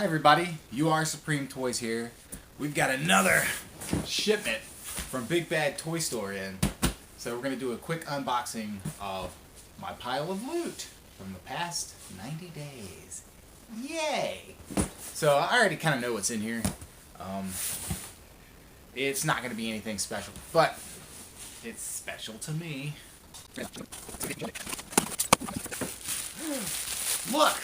Hi everybody, You Are Supreme Toys here. We've got another shipment from BigBadToyStore in. So we're going to do a quick unboxing of my pile of loot from the past 90 days. Yay! So I already kind of know what's in here. It's not going to be anything special, but it's special to me. Look!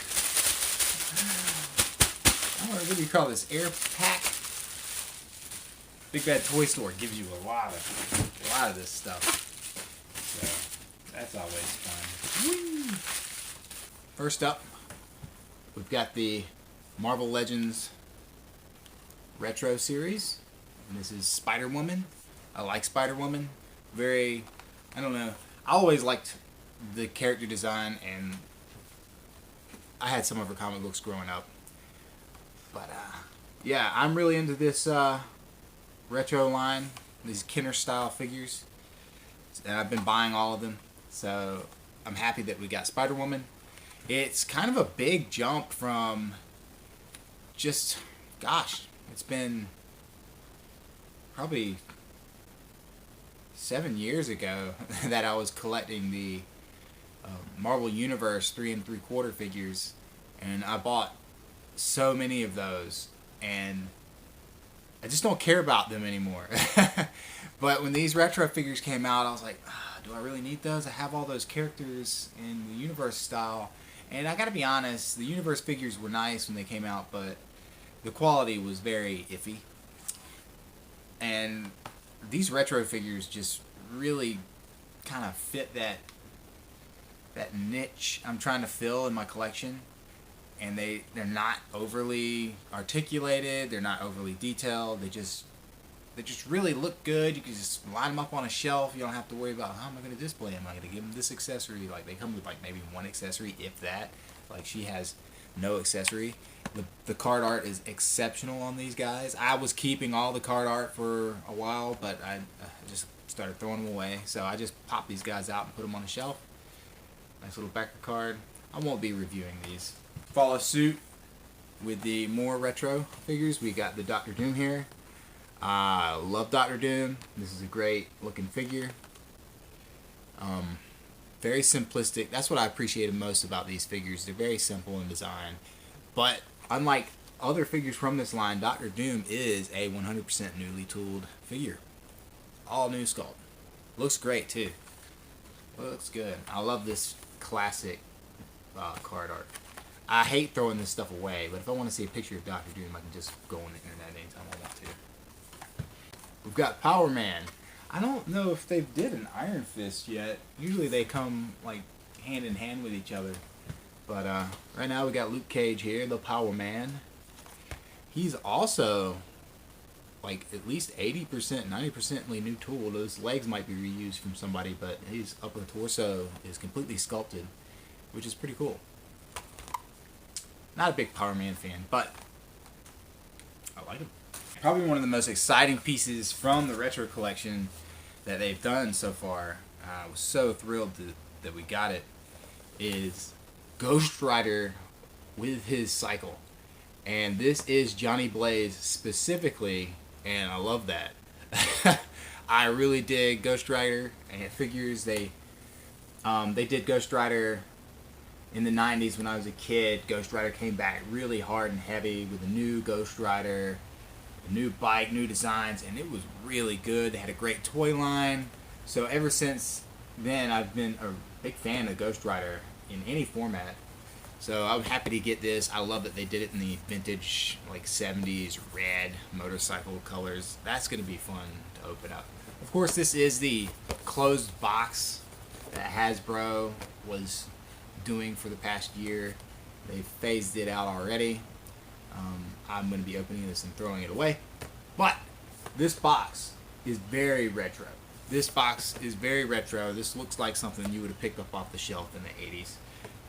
I don't know what do you call this, air pack? BigBadToyStore gives you a lot of this stuff, so that's always fun. Woo! First up, we've got the Marvel Legends Retro Series, and this is Spider-Woman. I like Spider-Woman. I don't know, I always liked the character design, and I had some of her comic books growing up. But, yeah, I'm really into this retro line, these Kenner-style figures, and I've been buying all of them, so I'm happy that we got Spider-Woman. It's kind of a big jump from just, gosh, it's been probably 7 years ago that I was collecting the Marvel Universe 3 3/4 figures, and I bought so many of those, and I just don't care about them anymore. But when these retro figures came out, I was like, do I really need those? I have all those characters in the Universe style, and I gotta be honest, the Universe figures were nice when they came out, but the quality was very iffy. And these retro figures just really kind of fit that niche I'm trying to fill in my collection. And they're not overly articulated, they're not overly detailed, they just really look good. You can just line them up on a shelf. You don't have to worry about, how am I going to display them? Am I going to give them this accessory? Like, they come with like maybe one accessory, if that. Like, she has no accessory. The card art is exceptional on these guys. I was keeping all the card art for a while, but I just started throwing them away. So I just popped these guys out and put them on the shelf. Nice little backer card. I won't be reviewing these. Follow suit with the more retro figures. We got the Doctor Doom here. I love Doctor Doom. This is a great looking figure. Very simplistic. That's what I appreciated most about these figures. They're very simple in design. But unlike other figures from this line, Doctor Doom is a 100% newly tooled figure. All new sculpt. Looks great too. Looks good. I love this classic card art. I hate throwing this stuff away, but if I want to see a picture of Doctor Doom, I can just go on the internet anytime I want to. We've got Power Man. I don't know if they did an Iron Fist yet. Usually they come like hand in hand with each other. But right now we got Luke Cage here, the Power Man. He's also like at least 80%, 90% new tool. Those legs might be reused from somebody, but his upper torso is completely sculpted, which is pretty cool. Not a big Power Man fan, but I like him. Probably one of the most exciting pieces from the retro collection that they've done so far. I was so thrilled that we got it. Is Ghost Rider with his cycle, and this is Johnny Blaze specifically, and I love that. I really dig Ghost Rider and figures. They did Ghost Rider in the 90s when I was a kid. Ghost Rider came back really hard and heavy with a new Ghost Rider, a new bike, new designs, and it was really good. They had a great toy line. So ever since then, I've been a big fan of Ghost Rider in any format. So I'm happy to get this. I love that they did it in the vintage, like 70s red motorcycle colors. That's going to be fun to open up. Of course, this is the closed box that Hasbro was doing for the past year. They phased it out already. I'm going to be opening this and throwing it away. But this box is very retro. This box is very retro. This looks like something you would have picked up off the shelf in the 80s.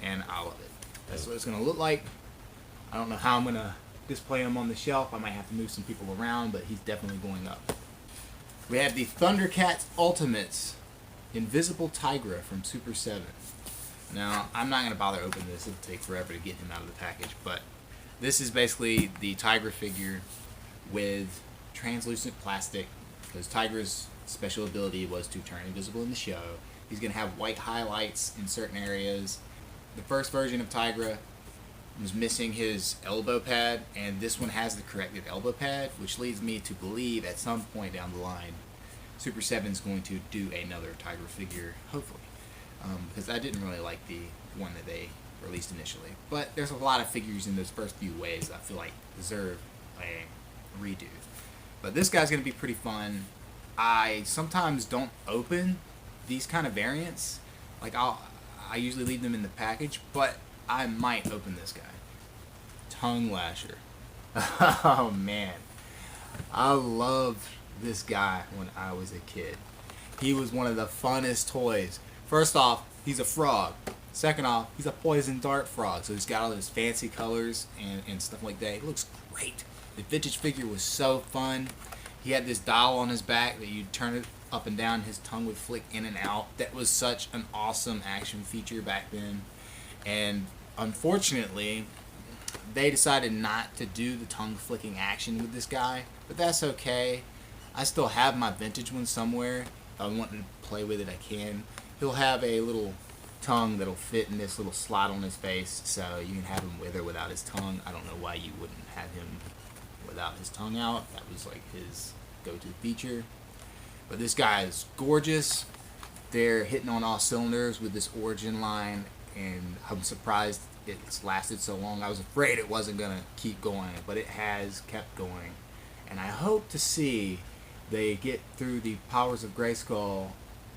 And I love it. That's what it's going to look like. I don't know how I'm going to display him on the shelf. I might have to move some people around, but he's definitely going up. We have the ThunderCats Ultimates Invisible Tigra from Super 7. Now, I'm not going to bother opening this. It'll take forever to get him out of the package, but This is basically the Tigra figure with translucent plastic, because Tigra's special ability was to turn invisible in the show. He's going to have white highlights in certain areas. The first version of Tigra was missing his elbow pad, and this one has the corrected elbow pad, which leads me to believe at some point down the line Super 7 is going to do another Tigra figure, hopefully, because I didn't really like the one that they released initially. But there's a lot of figures in those first few waves I feel like deserve a redo. But this guy's going to be pretty fun. I sometimes don't open these kind of variants. Like I usually leave them in the package, but I might open this guy. Tongue Lasher. Oh man. I loved this guy when I was a kid. He was one of the funnest toys. First off, he's a frog. Second off, he's a poison dart frog. So he's got all those fancy colors and stuff like that. He looks great. The vintage figure was so fun. He had this dial on his back that you'd turn it up and down. His tongue would flick in and out. That was such an awesome action feature back then. And unfortunately, they decided not to do the tongue flicking action with this guy. But that's okay. I still have my vintage one somewhere. If I want to play with it, I can. He'll have a little tongue that'll fit in this little slot on his face, so you can have him with or without his tongue. I don't know why you wouldn't have him without his tongue out. That was like his go-to feature. But this guy is gorgeous. They're hitting on all cylinders with this origin line, and I'm surprised it's lasted so long. I was afraid it wasn't going to keep going, but it has kept going. And I hope to see they get through the Powers of Grayskull,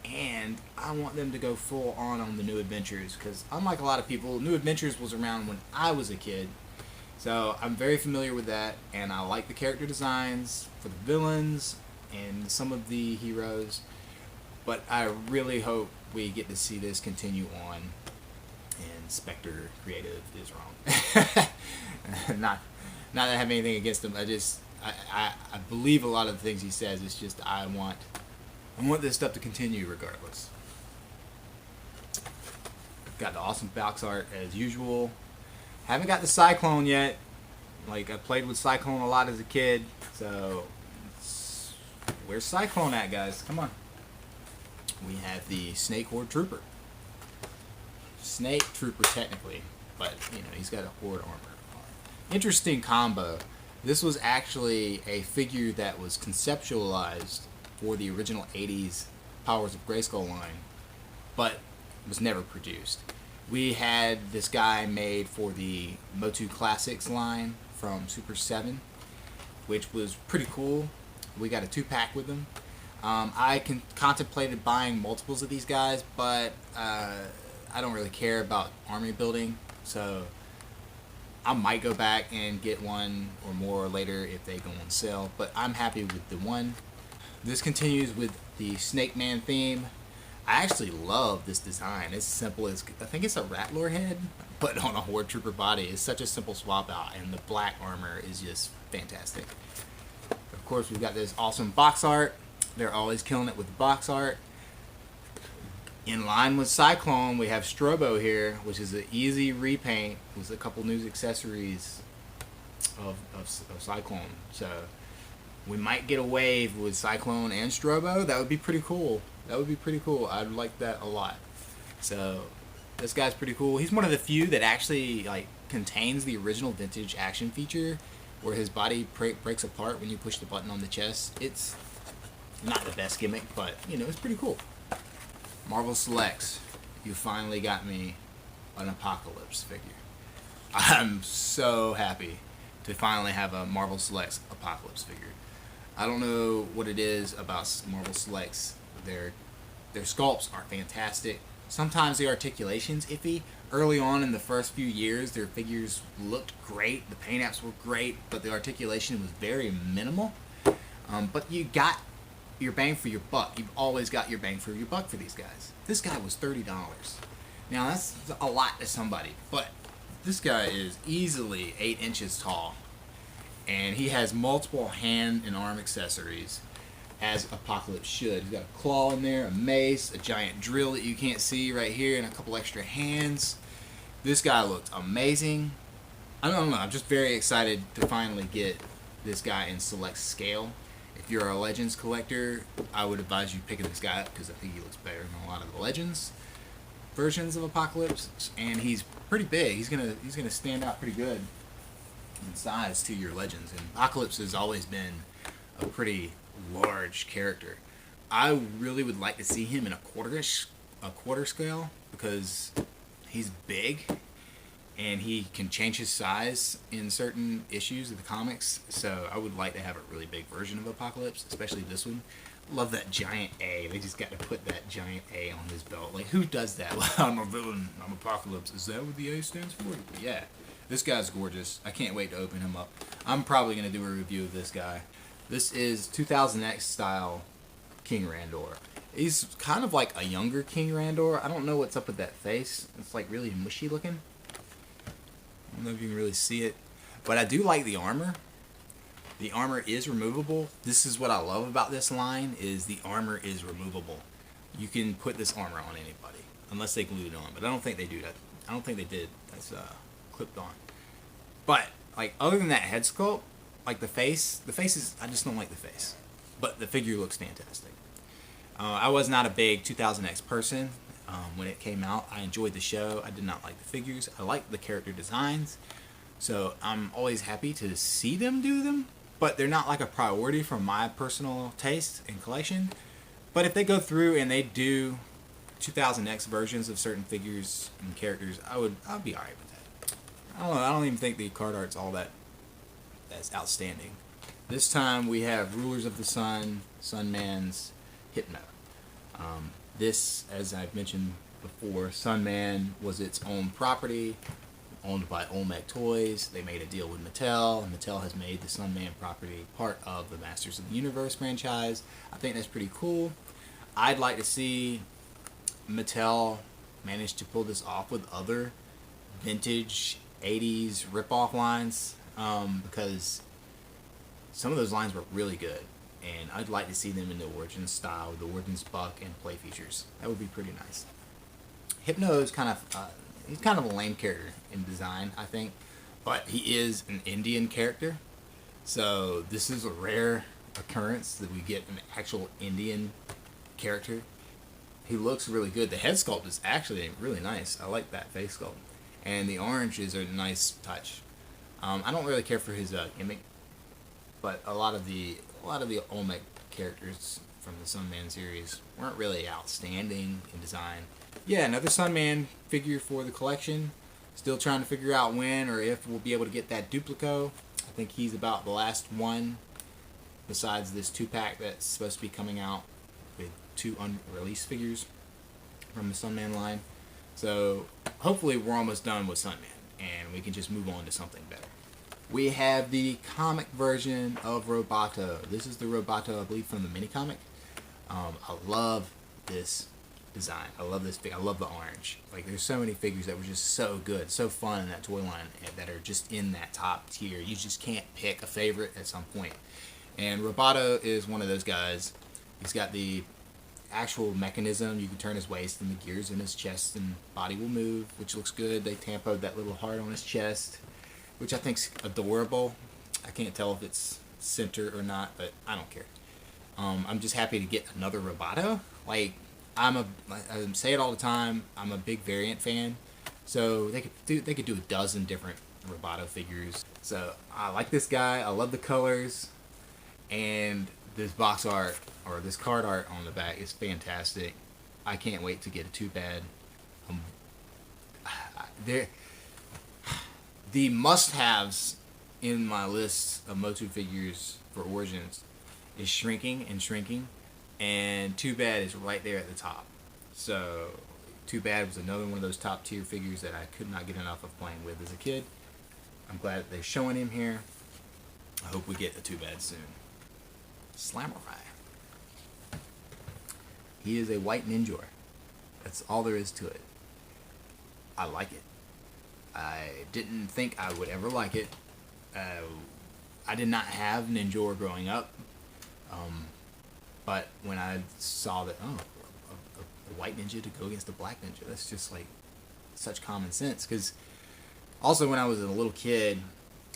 and I want them to go full on the New Adventures, because unlike a lot of people, New Adventures was around when I was a kid. So I'm very familiar with that, and I like the character designs for the villains and some of the heroes. But I really hope we get to see this continue on, and Spectre Creative is wrong. Not that I have anything against him. I believe a lot of the things he says. It's just I want this stuff to continue regardless. Got the awesome box art as usual. Haven't got the Cyclone yet. Like, I played with Cyclone a lot as a kid, so where's Cyclone at, guys? Come on. We have the Snakehold Trooper. Snake Trooper technically, but you know, he's got a Horde armor. Interesting combo. This was actually a figure that was conceptualized for the original 80s Powers of Grayskull line, but was never produced. We had this guy made for the Motu Classics line from Super 7, which was pretty cool. We got a 2-pack with them. I contemplated buying multiples of these guys, but I don't really care about army building, so I might go back and get one or more later if they go on sale, but I'm happy with the one. This continues with the Snake Man theme. I actually love this design. It's simple as, I think it's a Rattler head, but on a Horde Trooper body. It's such a simple swap out, and the black armor is just fantastic. Of course, we've got this awesome box art. They're always killing it with the box art. In line with Cyclone, we have Stobo here, which is an easy repaint with a couple new accessories of Cyclone. So we might get a wave with Cyclone and Stobo. That would be pretty cool. That would be pretty cool. I'd like that a lot. So this guy's pretty cool. He's one of the few that actually like contains the original vintage action feature, where his body breaks apart when you push the button on the chest. It's not the best gimmick, but you know, it's pretty cool. Marvel Selects, you finally got me an Apocalypse figure. I'm so happy to finally have a Marvel Selects Apocalypse figure. I don't know what it is about Marvel Selects. Their sculpts are fantastic. Sometimes the articulation's iffy. Early on in the first few years, their figures looked great. The paint apps were great, but the articulation was very minimal. But you got your bang for your buck. You've always got your bang for your buck for these guys. This guy was $30. Now that's a lot to somebody, but this guy is easily 8 inches tall, and he has multiple hand and arm accessories, as Apocalypse should. He's got a claw in there, a mace, a giant drill that you can't see right here, and a couple extra hands. This guy looked amazing. I don't know. I'm just very excited to finally get this guy in select scale. If you're a Legends collector, I would advise you picking this guy up because I think he looks better than a lot of the Legends versions of Apocalypse, and he's pretty big. He's gonna stand out pretty good in size to your Legends. And Apocalypse has always been a pretty large character. I really would like to see him in a quarter scale because he's big and he can change his size in certain issues of the comics. So I would like to have a really big version of Apocalypse, especially this one. Love that giant A. They just got to put that giant A on his belt. Like, who does that? Well, I'm a villain. I'm Apocalypse. Is that what the A stands for? Yeah. This guy's gorgeous. I can't wait to open him up. I'm probably going to do a review of this guy. This is 2000X style King Randor. He's kind of like a younger King Randor. I don't know what's up with that face. It's like really mushy looking. I don't know if you can really see it. But I do like the armor. The armor is removable. This is what I love about this line, is the armor is removable. You can put this armor on anybody, unless they glued it on. But I don't think they do that. I don't think they did. That's clipped on. But, like, other than that head sculpt, like the face is, I just don't like the face. But the figure looks fantastic. I was not a big 2000X person when it came out. I enjoyed the show. I did not like the figures. I liked the character designs. So I'm always happy to see them do them. But they're not like a priority for my personal taste and collection. But if they go through and they do 2000X versions of certain figures and characters, I'd be alright with that. I don't know. I don't even think the card art's all that's outstanding. This time we have Rulers of the Sun, Sunman's Hypno. This, as I've mentioned before, Sunman was its own property, owned by Olmec Toys. They made a deal with Mattel, and Mattel has made the Sunman property part of the Masters of the Universe franchise. I think that's pretty cool. I'd like to see Mattel manage to pull this off with other vintage 80s rip-off lines, because some of those lines were really good, and I'd like to see them in the Origins style, with the Origins buck and play features. That would be pretty nice. Hypno is kind of he's kind of a lame character in design, I think, but he is an Indian character, so this is a rare occurrence that we get an actual Indian character. He looks really good. The head sculpt is actually really nice. I like that face sculpt, and the orange is a nice touch. I don't really care for his gimmick, but a lot of the Olmec characters from the Sunman series weren't really outstanding in design. Yeah, another Sunman figure for the collection. Still trying to figure out when or if we'll be able to get that Duplico. I think he's about the last one, besides this 2-pack that's supposed to be coming out with 2 unreleased figures from the Sunman line. So hopefully we're almost done with Sunman, and we can just move on to something better. We have the comic version of Roboto. This is the Roboto, I believe, from the mini comic. I love this design. I love this figure. I love the orange. Like, there's so many figures that were just so good, so fun in that toy line, that are just in that top tier. You just can't pick a favorite at some point. And Roboto is one of those guys. He's got the actual mechanism. You can turn his waist, and the gears in his chest and body will move, which looks good. They tampoed that little heart on his chest, which I think's adorable. I can't tell if it's center or not, but I don't care. I'm just happy to get another Roboto. Like, I say it all the time, I'm a big variant fan, so they could do a dozen different Roboto figures. So I like this guy. I love the colors, and this box art, or this card art on the back, is fantastic. I can't wait to get a 2-pad. The must-haves in my list of Motu figures for Origins is shrinking and shrinking, and 2-Bad is right there at the top. So 2-Bad was another one of those top tier figures that I could not get enough of playing with as a kid. I'm glad that they're showing him here. I hope we get a 2-Bad soon. Slamurai. He is a white ninja. That's all there is to it. I like it. I didn't think I would ever like it. I did not have Ninjor growing up. But when I saw that, a white ninja to go against a black ninja, that's just like such common sense. Because Also, when I was a little kid,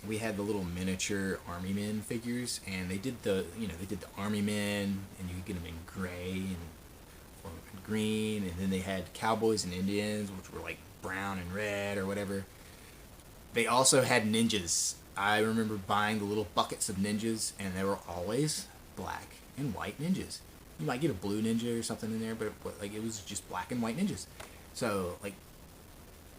we had the little miniature Army Men figures, and they did the Army Men, and you could get them in gray and or green, and then they had Cowboys and Indians, which were like brown and red or whatever. They also had ninjas. I remember buying the little buckets of ninjas, and they were always black and white ninjas. You might get a blue ninja or something in there, but like it was just black and white ninjas. So like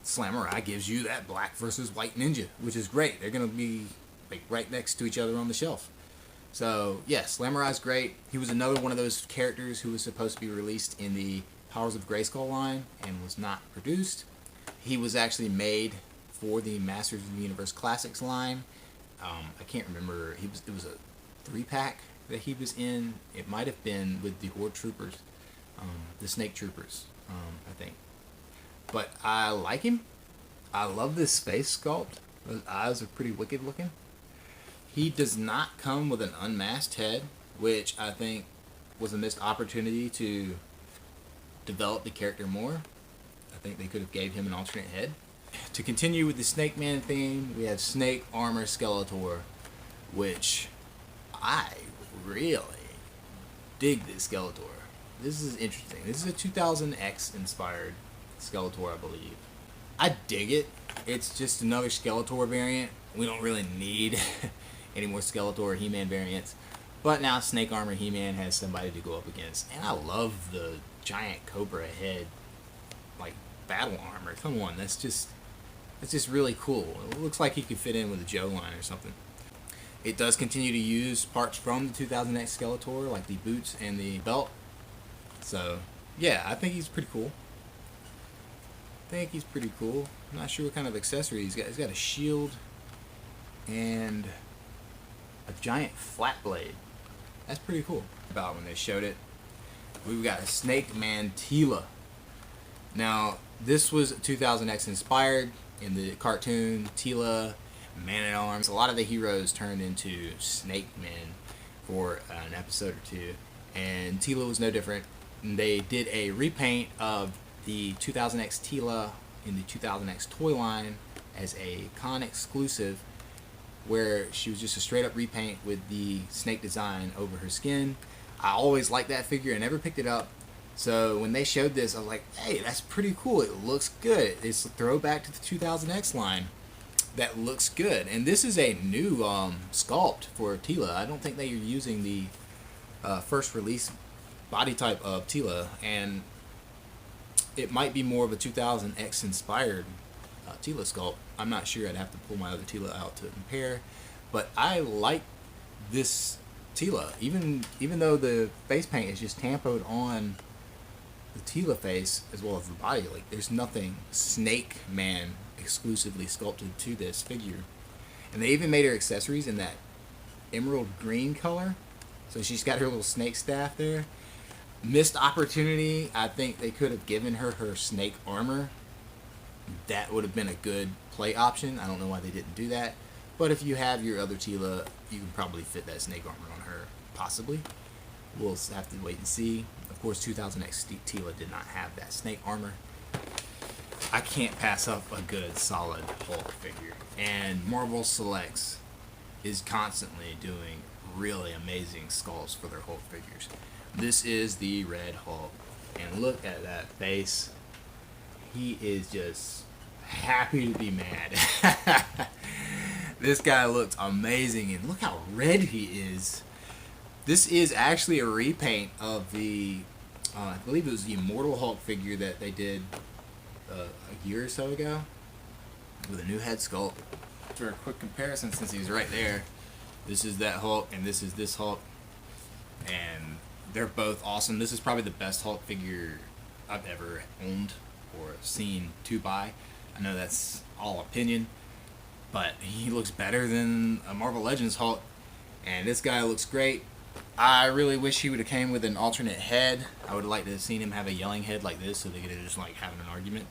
Slamurai gives you that black versus white ninja, which is great. They're gonna be like right next to each other on the shelf. So yeah, Slamurai's great. He was another one of those characters who was supposed to be released in the Powers of Grayskull line and was not produced. He was actually made for the Masters of the Universe Classics line. I can't remember. It was a 3-pack that he was in. It might have been with the Horde Troopers, the Snake Troopers, I think. But I like him. I love this face sculpt. Those eyes are pretty wicked looking. He does not come with an unmasked head, which I think was a missed opportunity to develop the character more. I think they could have gave him an alternate head. To continue with the Snake Man theme, we have Snake Armor Skeletor, which I really dig this Skeletor. This is interesting. This is a 2000X inspired Skeletor, I believe. I dig it. It's just another Skeletor variant. We don't really need any more Skeletor or He-Man variants. But now Snake Armor He-Man has somebody to go up against. And I love the giant Cobra head, like, battle armor. Come on, that's just really cool. It looks like he could fit in with a Joe line or something. It does continue to use parts from the 2000X Skeletor, like the boots and the belt. So, yeah, I think he's pretty cool. I'm not sure what kind of accessory he's got. He's got a shield and a giant flat blade. That's pretty cool. About when they showed it, we've got a Snake Mantela. Now, this was 2000X inspired. In the cartoon, Tila, Man-at-Arms, a lot of the heroes turned into Snake Men for an episode or two, and Tila was no different. They did a repaint of the 2000X Tila in the 2000X toy line as a con exclusive, where she was just a straight up repaint with the snake design over her skin. I always liked that figure and never picked it up. So when they showed this, I was like, hey, that's pretty cool. It looks good. It's a throwback to the 2000X line. That looks good. And this is a new sculpt for Tila. I don't think they are using the first release body type of Tila. And it might be more of a 2000X inspired Tila sculpt. I'm not sure. I'd have to pull my other Tila out to compare. But I like this Tila. Even though the face paint is just tampoed on the Tila face as well as the body, like there's nothing Snake Man exclusively sculpted to this figure. And they even made her accessories in that emerald green color, so she's got her little snake staff there. Missed opportunity. I think they could have given her snake armor. That would have been a good play option. I don't know why they didn't do that, but if you have your other Tila, you can probably fit that snake armor on her, possibly. We'll have to wait and see. Of course, 2000X Tila did not have that snake armor. I can't pass up a good, solid Hulk figure. And Marvel Selects is constantly doing really amazing sculpts for their Hulk figures. This is the Red Hulk. And look at that face. He is just happy to be mad. This guy looks amazing. And look how red he is. This is actually a repaint of the, I believe it was the Immortal Hulk figure that they did a year or so ago with a new head sculpt. For a quick comparison, since he's right there, this is that Hulk and this is this Hulk, and they're both awesome. This is probably the best Hulk figure I've ever owned or seen to buy. I know that's all opinion, but he looks better than a Marvel Legends Hulk, and this guy looks great. I really wish he would have came with an alternate head. I would have liked to have seen him have a yelling head like this, so they could have just like having an argument.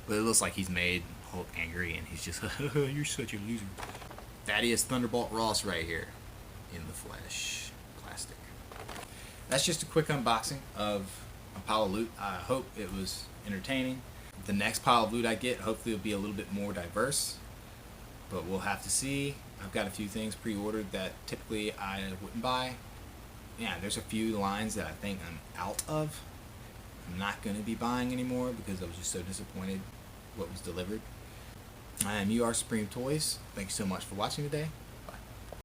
But it looks like he's made Hulk angry, and he's just, you're such a loser. Thaddeus Thunderbolt Ross right here, in the flesh, plastic. That's just a quick unboxing of a pile of loot. I hope it was entertaining. The next pile of loot I get, hopefully, will be a little bit more diverse. but we'll have to see. I've got a few things pre-ordered that typically I wouldn't buy. Yeah, there's a few lines that I think I'm out of. I'm not going to be buying anymore because I was just so disappointed what was delivered. I am UR Supreme Toys. Thank you so much for watching today.